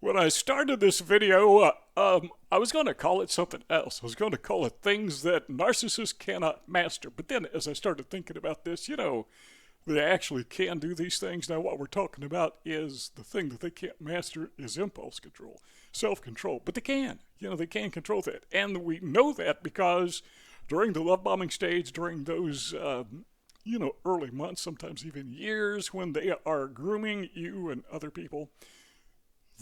When I started this video, I was going to call it something else. I was going to call it things that narcissists cannot master. But then as I started thinking about this, they actually can do these things. Now, what we're talking about is the thing that they can't master is impulse control, self-control. But they can. They can control that. And we know that because during the love bombing stage, during those, early months, sometimes even years, when they are grooming you and other people,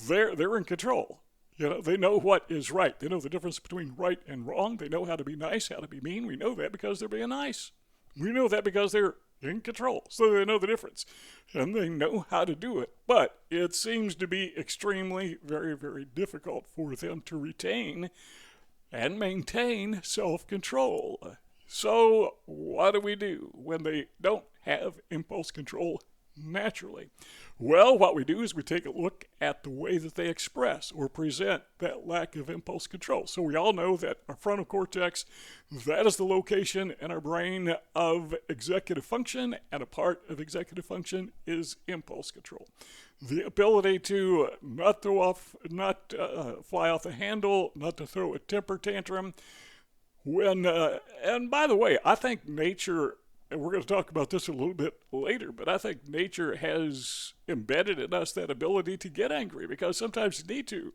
they're in control. They know what is right. They know the difference between right and wrong. They know how to be nice, how to be mean. We know that because they're being nice. We know that because they're in control. So they know the difference. And they know how to do it. But it seems to be extremely, very, very difficult for them to retain and maintain self-control. So what do we do when they don't have impulse control naturally? Well, what we do is we take a look at the way that they express or present that lack of impulse control. So we all know that our frontal cortex, that is the location in our brain of executive function, and a part of executive function is impulse control. The ability to not fly off the handle, not to throw a temper tantrum. And by the way, I think nature, and we're going to talk about this a little bit later, but I think nature has embedded in us that ability to get angry because sometimes you need to.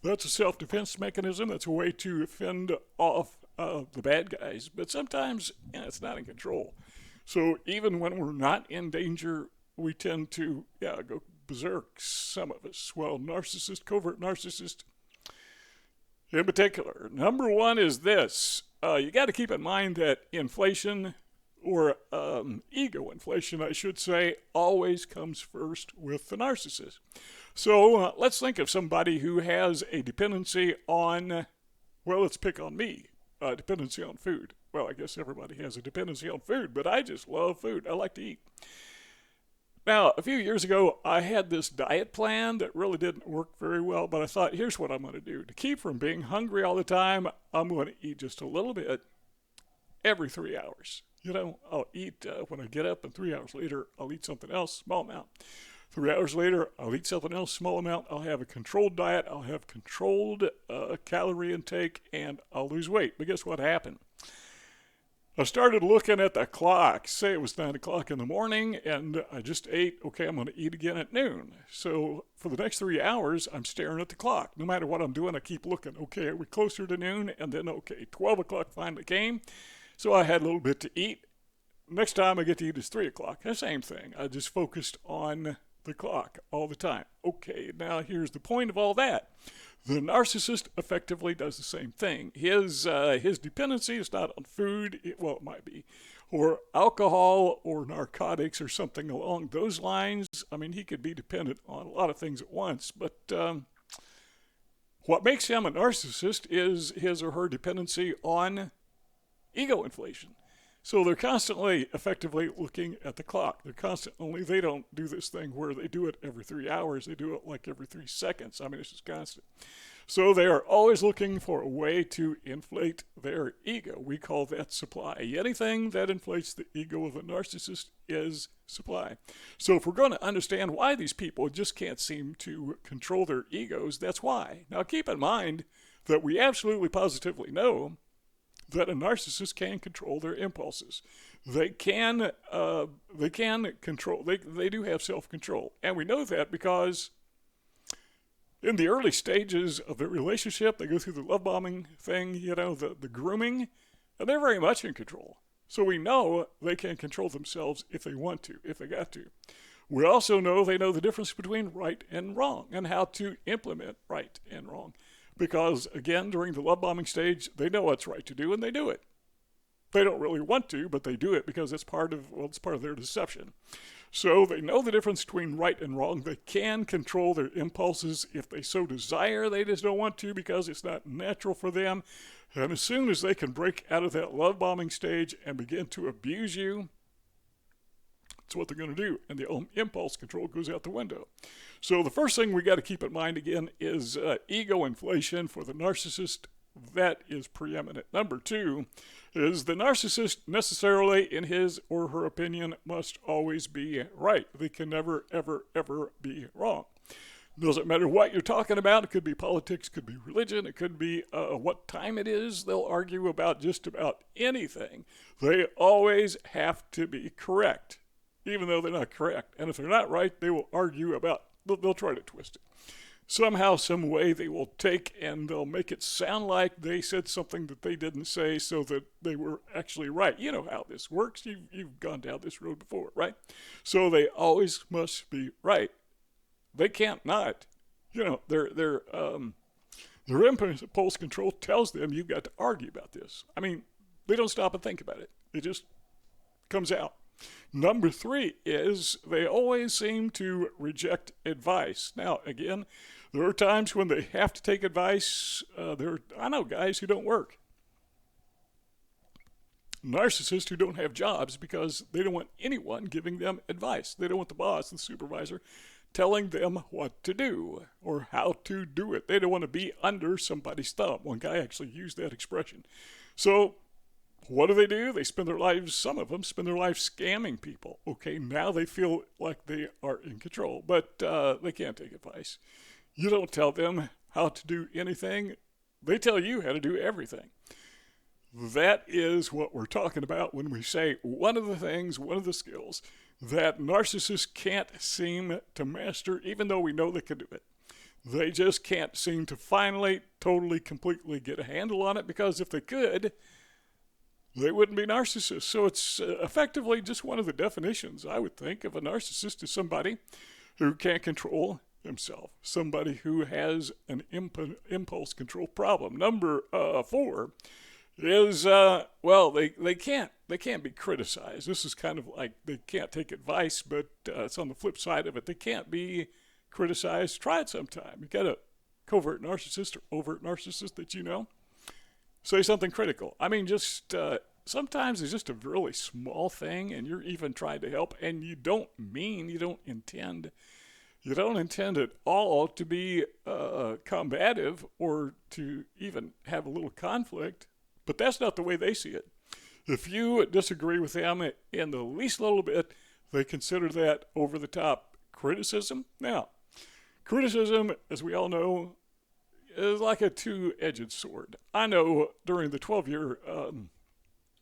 That's a self-defense mechanism. That's a way to fend off the bad guys. But sometimes it's not in control. So even when we're not in danger, we tend to go berserk, some of us. Well, narcissist, covert narcissist in particular. Number one is this. You got to keep in mind that inflation, or ego inflation, I should say, always comes first with the narcissist. So let's think of somebody who has a dependency on, let's pick on me, dependency on food. Well, I guess everybody has a dependency on food, but I just love food. I like to eat. Now, a few years ago, I had this diet plan that really didn't work very well, but I thought, here's what I'm going to do. To keep from being hungry all the time, I'm going to eat just a little bit every 3 hours. I'll eat when I get up, and 3 hours later, I'll eat something else, small amount. 3 hours later, I'll eat something else, small amount. I'll have a controlled diet. I'll have controlled calorie intake, and I'll lose weight. But guess what happened? I started looking at the clock. Say it was 9 o'clock in the morning, and I just ate. Okay, I'm going to eat again at noon. So for the next 3 hours, I'm staring at the clock. No matter what I'm doing, I keep looking. Okay, are we closer to noon? And then, 12 o'clock finally came. So I had a little bit to eat. Next time I get to eat is 3 o'clock. The same thing. I just focused on the clock all the time. Okay, now here's the point of all that. The narcissist effectively does the same thing. His dependency is not on food. It might be. Or alcohol or narcotics or something along those lines. I mean, he could be dependent on a lot of things at once. But what makes him a narcissist is his or her dependency on ego inflation. So they're constantly effectively looking at the clock. They don't do this thing where they do it every 3 hours. They do it like every 3 seconds. I mean, it's just constant. So they are always looking for a way to inflate their ego. We call that supply. Anything that inflates the ego of a narcissist is supply. So if we're going to understand why these people just can't seem to control their egos, that's why. Now keep in mind that we absolutely positively know that a narcissist can control their impulses. They can control, they do have self-control. And we know that because in the early stages of the relationship, they go through the love bombing thing, the grooming, and they're very much in control. So we know they can control themselves if they want to, if they got to. We also know they know the difference between right and wrong and how to implement right and wrong. Because, again, during the love bombing stage, they know what's right to do, and they do it. They don't really want to, but they do it because it's part of their deception. So they know the difference between right and wrong. They can control their impulses if they so desire. They just don't want to because it's not natural for them. And as soon as they can break out of that love bombing stage and begin to abuse you, that's what they're going to do, and the impulse control goes out the window. So the first thing we got to keep in mind again is ego inflation for the narcissist. That is preeminent. Number two is the narcissist necessarily, in his or her opinion, must always be right. They can never, ever, ever be wrong. Doesn't matter what you're talking about. It could be politics, could be religion, it could be what time it is. They'll argue about just about anything. They always have to be correct, even though they're not correct. And if they're not right, they will argue about, they'll try to twist it. Somehow, some way, they will take and they'll make it sound like they said something that they didn't say so that they were actually right. You know how this works. You've gone down this road before, right? So they always must be right. They can't not. You know, their impulse control tells them you've got to argue about this. I mean, they don't stop and think about it. It just comes out. Number 3 is they always seem to reject advice. Now, again, there are times when they have to take advice. I know guys who don't work. Narcissists who don't have jobs because they don't want anyone giving them advice. They don't want the boss, the supervisor, telling them what to do or how to do it. They don't want to be under somebody's thumb. One guy actually used that expression. So what do? They spend their lives, some of them spend their lives scamming people. Okay, now they feel like they are in control, but they can't take advice. You don't tell them how to do anything. They tell you how to do everything. That is what we're talking about when we say one of the skills that narcissists can't seem to master, even though we know they can do it. They just can't seem to finally, totally, completely get a handle on it, because if they could, they wouldn't be narcissists. So it's effectively just one of the definitions, I would think, of a narcissist is somebody who can't control himself, somebody who has an impulse control problem. Number 4 is they can't be criticized. This is kind of like they can't take advice, but it's on the flip side of it. They can't be criticized. Try it sometime. You got a covert narcissist or overt narcissist that you know. Say something critical. I mean, just sometimes it's just a really small thing, and you're even trying to help, and you don't intend at all to be combative or to even have a little conflict. But that's not the way they see it. If you disagree with them in the least little bit, they consider that over-the-top criticism. Now, criticism, as we all know, is like a two-edged sword. I know during the 12-year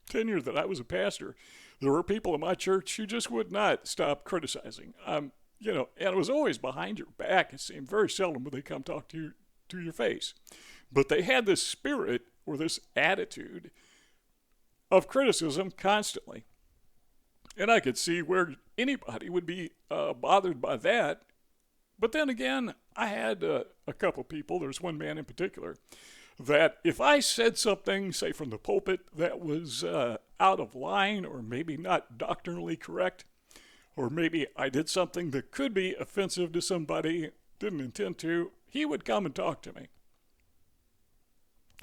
tenure that I was a pastor, there were people in my church who just would not stop criticizing. And it was always behind your back. It seemed very seldom would they come talk to your face. But they had this spirit or this attitude of criticism constantly. And I could see where anybody would be bothered by that. But then again, I had a couple people, there's one man in particular, that if I said something, say from the pulpit, that was out of line or maybe not doctrinally correct, or maybe I did something that could be offensive to somebody, didn't intend to, he would come and talk to me.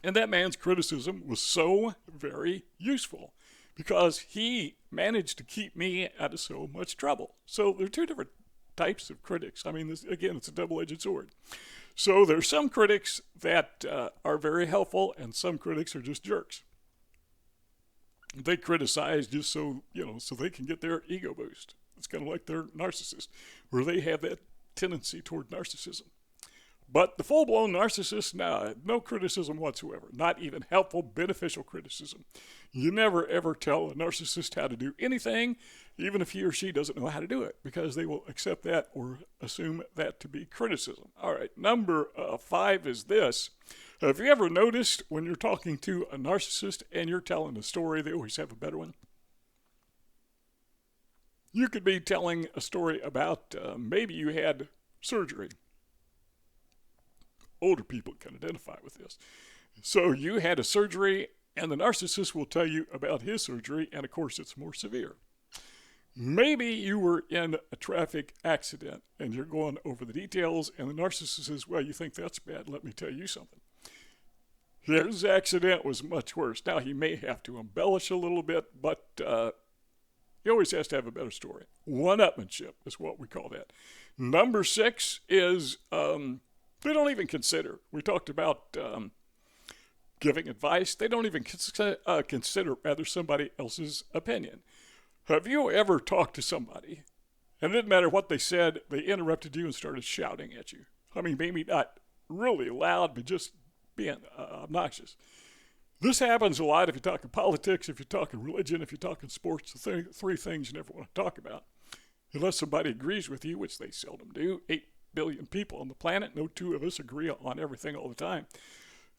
And that man's criticism was so very useful because he managed to keep me out of so much trouble. So there are two different types of critics. I mean, again, it's a double-edged sword. So there's some critics that are very helpful, and some critics are just jerks. They criticize just so they can get their ego boost. It's kind of like they're narcissists, where they have that tendency toward narcissism. But the full-blown narcissist, no criticism whatsoever, not even helpful, beneficial criticism. You never, ever tell a narcissist how to do anything, even if he or she doesn't know how to do it, because they will accept that or assume that to be criticism. All right, number 5 is this. Have you ever noticed when you're talking to a narcissist and you're telling a story, they always have a better one? You could be telling a story about maybe you had surgery. Older people can identify with this. So you had a surgery, and the narcissist will tell you about his surgery, and of course it's more severe. Maybe you were in a traffic accident, and you're going over the details, and the narcissist says, well, you think that's bad, let me tell you something. His accident was much worse. Now, he may have to embellish a little bit, but he always has to have a better story. One-upmanship is what we call that. Number 6 is they don't even consider. We talked about giving advice. They don't even consider somebody else's opinion. Have you ever talked to somebody, and it didn't matter what they said, they interrupted you and started shouting at you? I mean, maybe not really loud, but just being obnoxious. This happens a lot if you're talking politics, if you're talking religion, if you're talking sports, the three things you never want to talk about. Unless somebody agrees with you, which they seldom do. 8 billion people on the planet, no two of us agree on everything all the time.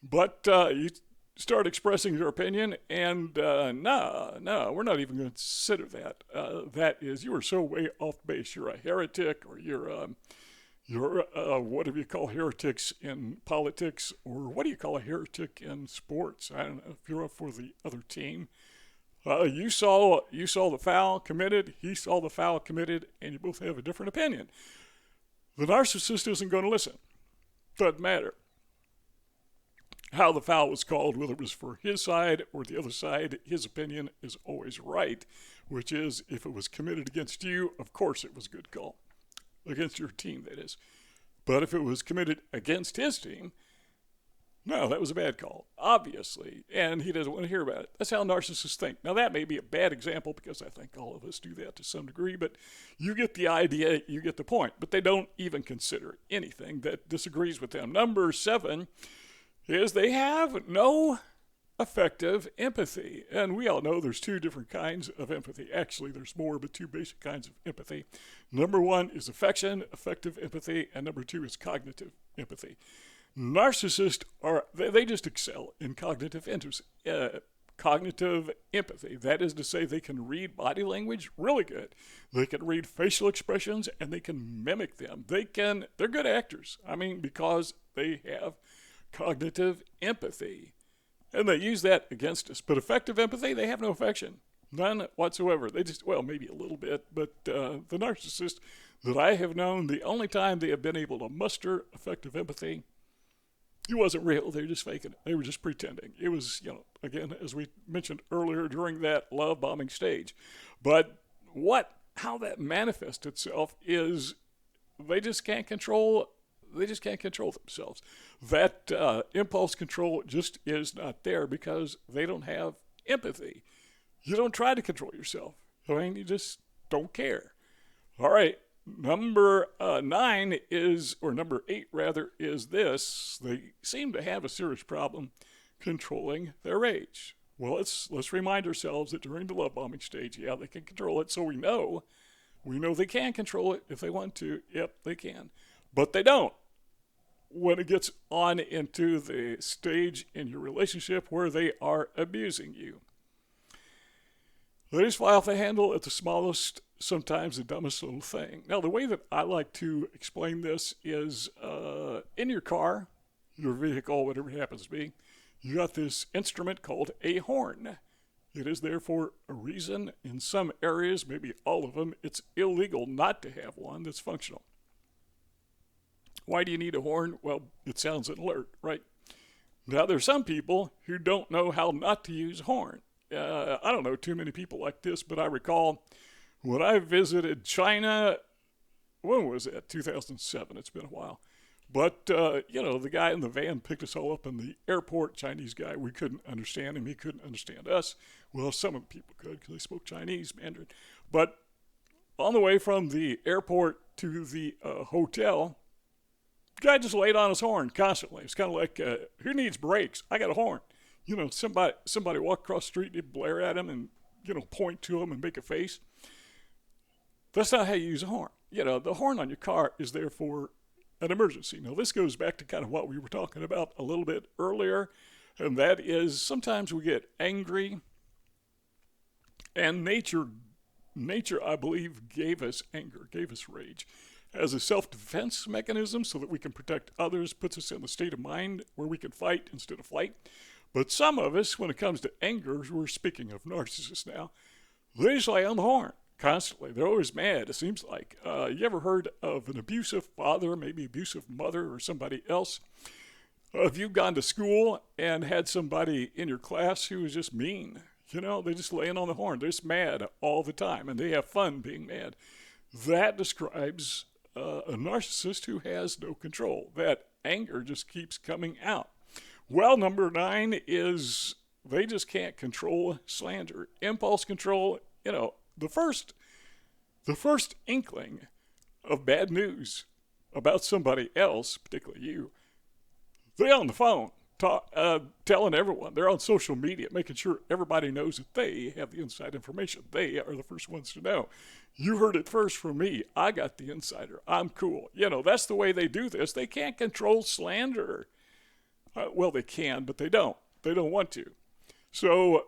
But you start expressing your opinion, and no, we're not even going to consider that. That is, you are so way off base. You're a heretic, or you're whatever you call heretics in politics, or what do you call a heretic in sports? I don't know. If you're up for the other team, you saw the foul committed, he saw the foul committed, and you both have a different opinion. The narcissist isn't going to listen. Doesn't matter how the foul was called, whether it was for his side or the other side. His opinion is always right, which is, if it was committed against you, of course it was a good call. Against your team, that is. But if it was committed against his team, no, that was a bad call, obviously, and he doesn't want to hear about it. That's how narcissists think. Now, that may be a bad example, because I think all of us do that to some degree, but you get the idea, you get the point. But they don't even consider anything that disagrees with them. Number 7 is they have no affective empathy. And we all know there's 2 different kinds of empathy. Actually, there's more, but 2 basic kinds of empathy. Number 1 is affection, affective empathy, and number 2 is cognitive empathy. Narcissists they just excel in cognitive empathy. That is to say, they can read body language really good. They can read facial expressions, and they can mimic them. They're good actors. I mean, because they have cognitive empathy. And they use that against us. But affective empathy, they have no affection. None whatsoever. They just, well, maybe a little bit. But the narcissist that I have known, the only time they have been able to muster affective empathy, it wasn't real. They were just faking it. They were just pretending. It was, again, as we mentioned earlier, during that love bombing stage. But how that manifests itself is they just can't control themselves. That impulse control just is not there, because they don't have empathy. You don't try to control yourself. I mean, you just don't care. All right, number 8 is this. They seem to have a serious problem controlling their rage. Well, let's remind ourselves that during the love bombing stage, yeah, they can control it. So we know they can control it if they want to. Yep, they can. But they don't when it gets on into the stage in your relationship where they are abusing you. They just fly off the handle at the smallest, sometimes the dumbest little thing. Now, the way that I like to explain this is in your car, your vehicle, whatever it happens to be, you got this instrument called a horn. It is there for a reason. In some areas, maybe all of them, it's illegal not to have one that's functional. Why do you need a horn? Well, it sounds an alert, right? Now, there's some people who don't know how not to use a horn. I don't know too many people like this, but I recall when I visited China, when was that? 2007. It's been a while. But, the guy in the van picked us all up in the airport, Chinese guy. We couldn't understand him. He couldn't understand us. Well, some of the people could, because they spoke Chinese, Mandarin. But on the way from the airport to the hotel, the guy just laid on his horn constantly. It's kind of like, who needs brakes? I got a horn. Somebody walk across the street and he'd blare at him and, point to him and make a face. That's not how you use a horn. The horn on your car is there for an emergency. Now, this goes back to kind of what we were talking about a little bit earlier, and that is sometimes we get angry, and nature, I believe, gave us anger, gave us rage as a self-defense mechanism so that we can protect others, puts us in a state of mind where we can fight instead of flight. But some of us, when it comes to anger, we're speaking of narcissists now, they just lay on the horn constantly. They're always mad, it seems like. You ever heard of an abusive father, maybe abusive mother or somebody else? Have you gone to school and had somebody in your class who was just mean? They're just laying on the horn. They're just mad all the time, and they have fun being mad. That describes a narcissist who has no control. That anger just keeps coming out. Well, number 9 is they just can't control slander. Impulse control, the first inkling of bad news about somebody else, particularly you, they're on the phone telling everyone. They're on social media, making sure everybody knows that they have the inside information. They are the first ones to know. You heard it first from me. I got the insider. I'm cool. That's the way they do this. They can't control slander. Well, they can, but they don't. They don't want to. So,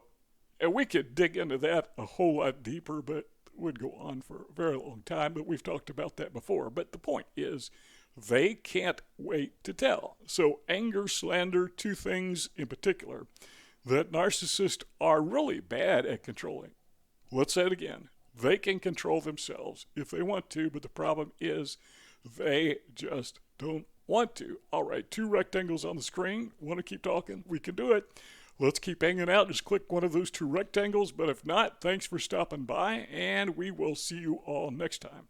and we could dig into that a whole lot deeper, but would go on for a very long time. But we've talked about that before. But the point is, they can't wait to tell. So anger, slander, two things in particular that narcissists are really bad at controlling. Let's say it again. They can control themselves if they want to, but the problem is they just don't want to. All right, 2 rectangles on the screen. Want to keep talking? We can do it. Let's keep hanging out. Just click one of those 2 rectangles. But if not, thanks for stopping by, and we will see you all next time.